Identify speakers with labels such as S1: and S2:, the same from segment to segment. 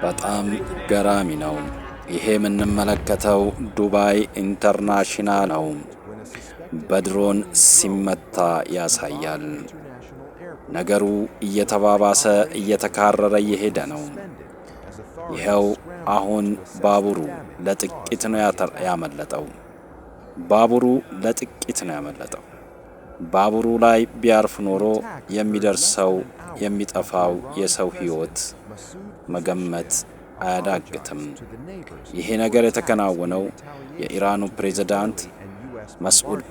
S1: በጣም ገራሚ ነው። ይሄ የምንመለከተው ዱባይ ኢንተርናሽናል ነው። በድሮን ሲመታ ያሳያል። ነገሩ እየተባባሰ እየተካረረ እየሄደ ነው። ይኸው አሁን ባቡሩ ለጥቂት ነው ያመለጠው። ባቡሩ ላይ ቢያርፍ ኖሮ የሚደርሰው የሚጠፋው የሰው ሕይወት መገመት አያዳግትም። ይሄ ነገር የተከናወነው የኢራኑ ፕሬዝዳንት መስዑድ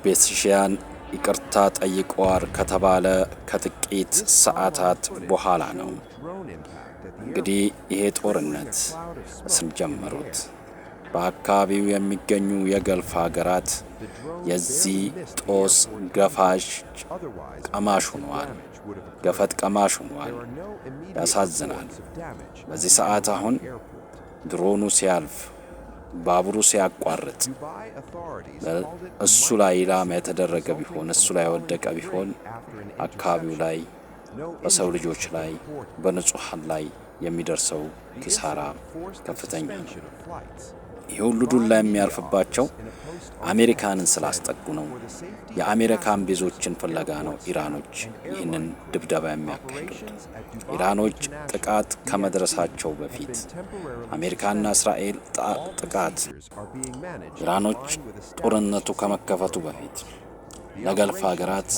S1: ፔዜሽኪያን ይቅርታ ጠይቀዋል ከተባለ ከጥቂት ሰዓታት በኋላ ነው። እንግዲህ ይሄ ጦርነት ስንጀምሩት በአካባቢው የሚገኙ የገልፍ ሀገራት የዚህ ጦስ ገፈት ቀማሽ ሆነዋል። ያሳዝናል። በዚህ ሰዓት አሁን ድሮኑ ሲያልፍ ባቡሩ ሲያቋርጥ እሱ ላይ ኢላማ የተደረገ ቢሆን እሱ ላይ የወደቀ ቢሆን አካባቢው ላይ በሰው ልጆች ላይ በንጹሃን ላይ የሚደርሰው ኪሳራ ከፍተኛ ነው። ይህ ሁሉ ዱላ የሚያርፍባቸው አሜሪካንን ስላስጠጉ ነው። የአሜሪካን ቤዞችን ፍለጋ ነው ኢራኖች ይህንን ድብደባ የሚያካሂዱት። ኢራኖች ጥቃት ከመድረሳቸው በፊት አሜሪካና እስራኤል ኢራኖች ጦርነቱ ከመከፈቱ በፊት ለገልፍ ሀገራት፣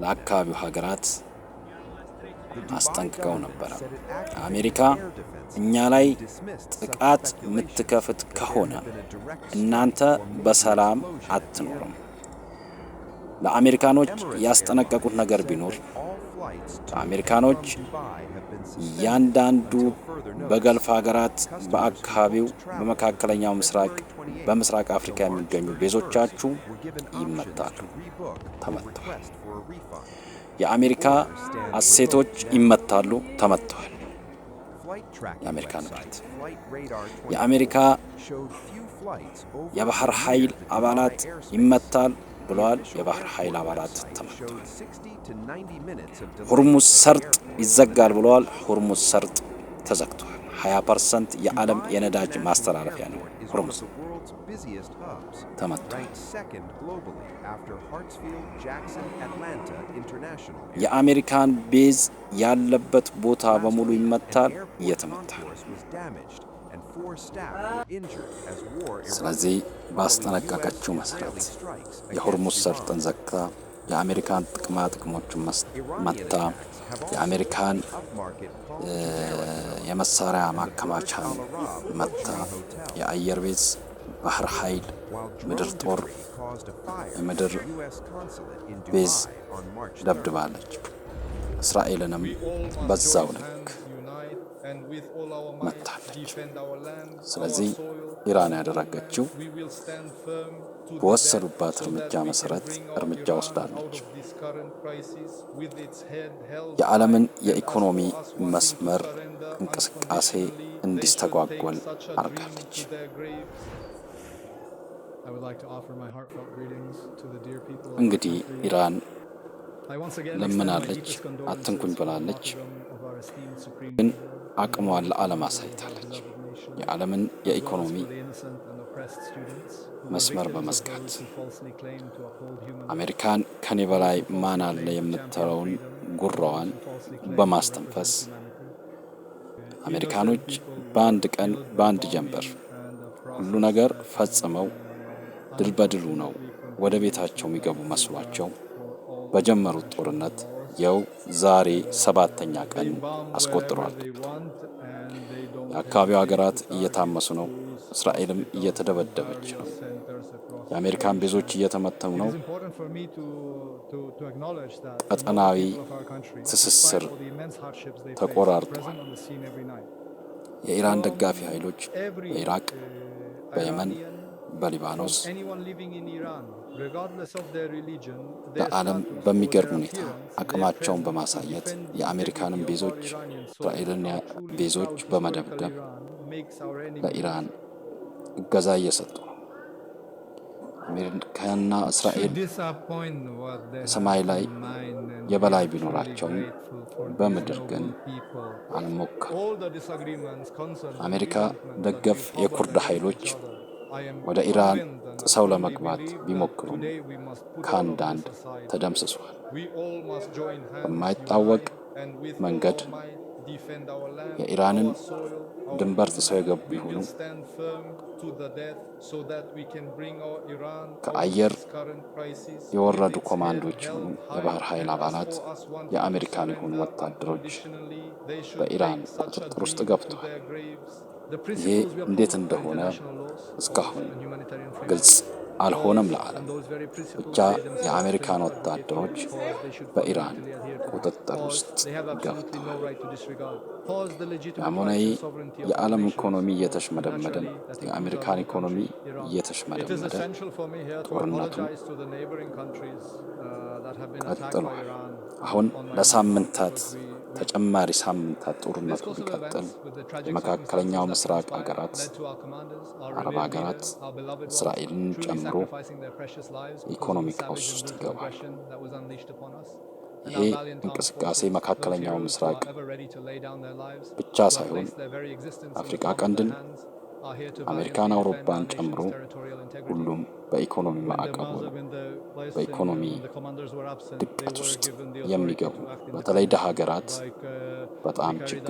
S1: ለአካባቢው ሀገራት አስጠንቅቀው ነበረ። አሜሪካ እኛ ላይ ጥቃት የምትከፍት ከሆነ እናንተ በሰላም አትኖርም። ለአሜሪካኖች ያስጠነቀቁት ነገር ቢኖር አሜሪካኖች እያንዳንዱ በገልፍ ሀገራት፣ በአካባቢው፣ በመካከለኛው ምስራቅ፣ በምስራቅ አፍሪካ የሚገኙ ቤዞቻችሁ ይመታሉ፣ ተመተዋል። የአሜሪካ አሴቶች ይመታሉ፣ ተመተዋል። የአሜሪካ ንብረት የአሜሪካ የባህር ኃይል አባላት ይመታል ብለዋል። የባህር ኃይል አባላት ተመተዋል። ሆርሙዝ ሰርጥ ይዘጋል ብለዋል። ሆርሙዝ ሰርጥ ተዘግቷል። 20% የዓለም የነዳጅ ማስተላለፊያ ነው። ሆርሙዝ ተመቷል። የአሜሪካን ቤዝ ያለበት ቦታ በሙሉ ይመታል፣ እየተመታ ነው። ስለዚህ ባስጠነቀቀችው መሰረት የሆርሙዝ ሰርጥን ዘግታ የአሜሪካን ጥቅሞችን መታ፣ የአሜሪካን የመሳሪያ ማከማቻን መታ፣ የአየር ቤዝ፣ ባህር ኃይል፣ ምድር ጦር፣ የምድር ቤዝ ደብድባለች። እስራኤልንም በዛው ልክ መታለች። ስለዚህ ኢራን ያደረገችው በወሰዱባት እርምጃ መሰረት እርምጃ ወስዳለች። የዓለምን የኢኮኖሚ መስመር እንቅስቃሴ እንዲስተጓጎል አድርጋለች። እንግዲህ ኢራን ለምናለች፣ አትንኩኝ ብላለች፣ ግን አቅሟን ለዓለም አሳይታለች። የዓለምን የኢኮኖሚ መስመር በመዝጋት አሜሪካን ከኔ በላይ ማን አለ የምትለውን ጉራዋን በማስተንፈስ አሜሪካኖች በአንድ ቀን በአንድ ጀንበር ሁሉ ነገር ፈጽመው ድል በድሉ ነው ወደ ቤታቸው የሚገቡ መስሏቸው በጀመሩት ጦርነት የው ዛሬ 7ኛ ቀን አስቆጥሯል። የአካባቢው ሀገራት እየታመሱ ነው። እስራኤልም እየተደበደበች ነው። የአሜሪካን ቤዞች እየተመተኑ ነው። ቀጠናዊ ትስስር ተቆራርጧል። የኢራን ደጋፊ ኃይሎች በኢራቅ፣ በየመን፣ በሊባኖስ በዓለም በሚገርም ሁኔታ አቅማቸውን በማሳየት የአሜሪካንን ቤዞች፣ እስራኤልን ቤዞች በመደብደብ ለኢራን እገዛ እየሰጡ ነው። አሜሪካና እስራኤል ሰማይ ላይ የበላይ ቢኖራቸውም በምድር ግን አልሞከሩም። አሜሪካ ደገፍ የኩርድ ኃይሎች ወደ ኢራን ጥሰው ለመግባት ቢሞክሩም ከአንዳንድ ተደምስሷል። በማይታወቅ መንገድ የኢራንን ድንበር ጥሰው የገቡ ይሁኑ ከአየር የወረዱ ኮማንዶች ይሁኑ የባህር ኃይል አባላት የአሜሪካን ይሁኑ ወታደሮች በኢራን ቁጥጥር ውስጥ ገብተዋል። ይሄ እንዴት እንደሆነ እስካሁን ግልጽ አልሆነም ለዓለም። ብቻ የአሜሪካን ወታደሮች በኢራን ቁጥጥር ውስጥ ገብተዋል። ያም ሆነ ይህ የዓለም ኢኮኖሚ እየተሽመደመደ ነው። የአሜሪካን ኢኮኖሚ እየተሽመደመደ ጦርነቱ ቀጥሏል። አሁን ለሳምንታት ተጨማሪ ሳምንታት ጦርነቱ ቢቀጥል የመካከለኛው ምስራቅ ሀገራት አረብ ሀገራት እስራኤልን ጨምሮ ኢኮኖሚ ቀውስ ውስጥ ይገባል። ይሄ እንቅስቃሴ መካከለኛው ምስራቅ ብቻ ሳይሆን አፍሪካ ቀንድን አሜሪካን፣ አውሮፓን ጨምሮ ሁሉም በኢኮኖሚ ማዕቀቡ በኢኮኖሚ ድቀት ውስጥ የሚገቡ በተለይ ደሃ ሀገራት በጣም ችግር